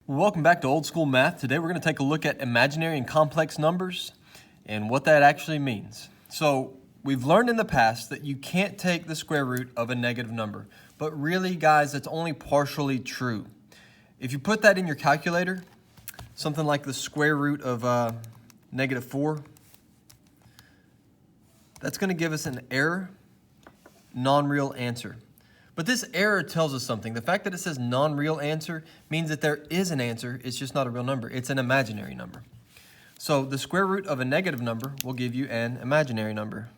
Welcome back to Old School Math. Today we're going to take a look at imaginary and complex numbers and what that actually means. So we've learned in the past that you can't take the square root of a negative number, but really guys, that's only partially true. If you put that in your calculator, something like the square root of -4, that's going to give us an error, non-real answer. But this error tells us something. The fact that it says non-real answer means that there is an answer, it's just not a real number. It's an imaginary number. So the square root of a negative number will give you an imaginary number.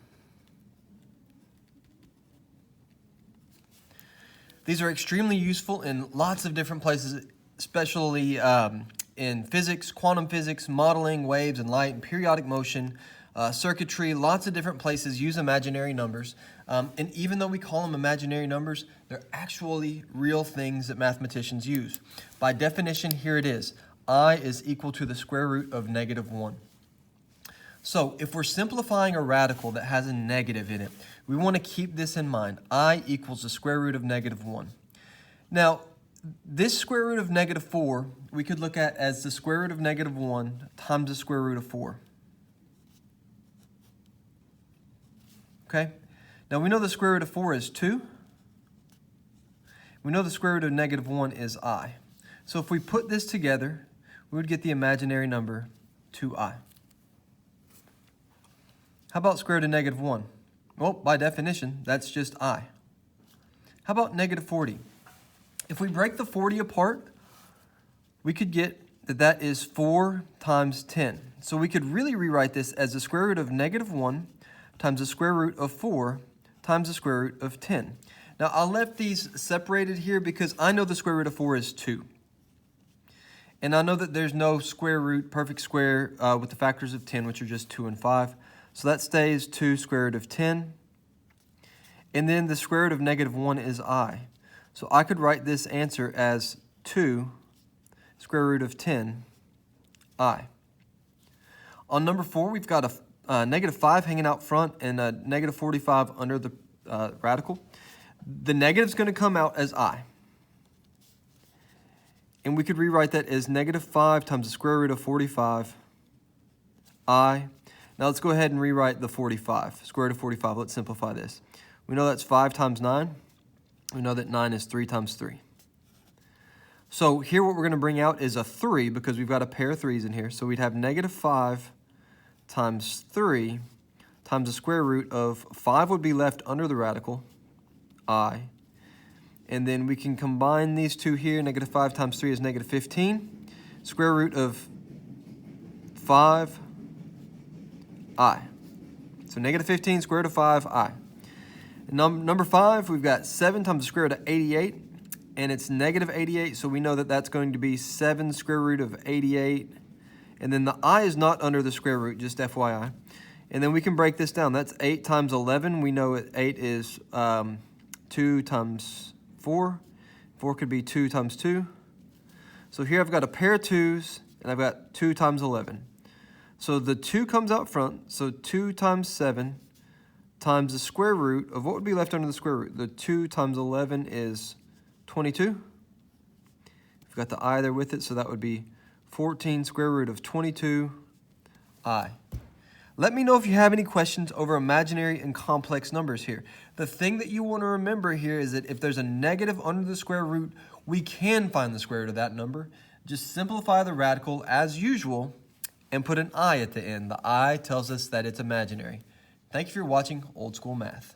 These are extremely useful in lots of different places, especially in physics, quantum physics, modeling, waves and light, and periodic motion, circuitry. Lots of different places use imaginary numbers. And even though we call them imaginary numbers, they're actually real things that mathematicians use. By definition, here it is. I is equal to the square root of -1. So if we're simplifying a radical that has a negative in it, we want to keep this in mind. I equals the square root of -1. Now, this square root of -4, we could look at as the square root of -1 times the square root of 4. Okay? Now we know the square root of 4 is 2. We know the square root of -1 is I. So if we put this together, we would get the imaginary number 2I. How about square root of -1? Well, by definition, that's just I. How about -40? If we break the 40 apart, we could get that is 4 times 10. So we could really rewrite this as the square root of -1 times the square root of 4 times the square root of 10. Now, I left these separated here because I know the square root of 4 is 2. And I know that there's no square root, perfect square, with the factors of 10, which are just 2 and 5. So that stays 2 square root of 10. And then the square root of -1 is I. So I could write this answer as 2 square root of 10 I. On number 4, we've got a -5 hanging out front and a -45 under the radical. The negative is going to come out as I. And we could rewrite that as -5 times the square root of 45 I. Now let's go ahead and rewrite the 45, square root of 45. Let's simplify this. We know that's 5 times 9. We know that 9 is 3 times 3. So here what we're going to bring out is a 3 because we've got a pair of 3's in here. So we'd have -5 times 3 times the square root of 5 would be left under the radical, I. And then we can combine these two here. -5 times 3 is -15. Square root of 5, I. So -15, square root of 5, I. And number 5, we've got 7 times the square root of 88. And it's -88, so we know that that's going to be 7 square root of 88. And then the I is not under the square root, just FYI. And then we can break this down. That's 8 times 11. We know 8 is 2 times 4. 4 could be 2 times 2. So here I've got a pair of 2's, and I've got 2 times 11. So the 2 comes out front, so 2 times 7 times the square root of what would be left under the square root. The 2 times 11 is 22. We've got the I there with it, so that would be 14 square root of 22 I. Let me know if you have any questions over imaginary and complex numbers here. The thing that you want to remember here is that if there's a negative under the square root, we can find the square root of that number. Just simplify the radical as usual and put an I at the end. The I tells us that it's imaginary. Thank you for watching Old School Math.